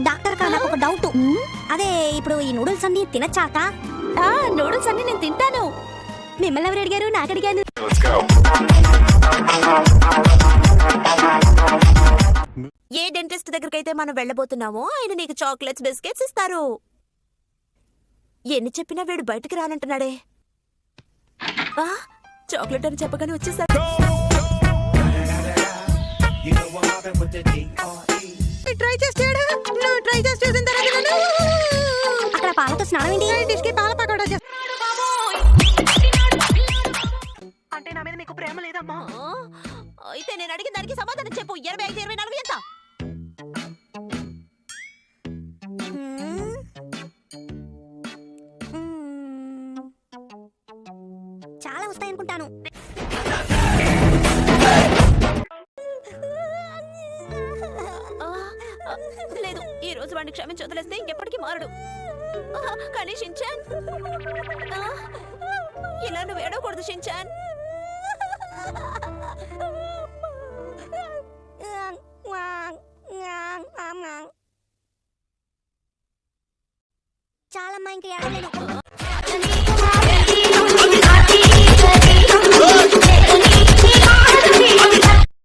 Doctor కా నాకు ఒక డౌట్. అదే ఇప్పుడు ఈ నూడిల్స్ అన్ని తినచ్చాక? నూడిల్స్ అన్ని నేను తింటాను. మిమ్మల్ని ఎవరు అడిగారు? నాకు అడిగాను. ఏ డెంటిస్ట్ దగ్గరకైతే మనం వెళ్ళబోతున్నామో ఆయన నీకు చాక్లెట్స్ బిస్కెట్స్ ఇస్తారు. ఎన్ని చెప్పినా వీడు బయటికి రానంటున్నాడే. చాక్లెట్ అని చెప్పగానే వచ్చేసాడు. ట్రై చేస్తాడు. నువ్వు ట్రై చేసిన తర్వాత అక్కడ పాలతో స్నానం ఏంటి? పాల పకోడా అంటే నా మీద మీకు ప్రేమ లేదమ్మా? అయితే నేను అడిగిన దానికి సమాధానం చెప్పు. 25, 24 ఎంత? చాలా వస్తాయి అనుకుంటాను. లేదు, ఈ రోజు వాడిని క్షమించి వదిలేస్తే ఇంకెప్పటికీ మారడు. కానీ షిన్చాన్, ఇలా నువ్వు ఏడవకూడదు షిన్చాన్. చాలా అమ్మా, ఇంకా ఏడవలేను.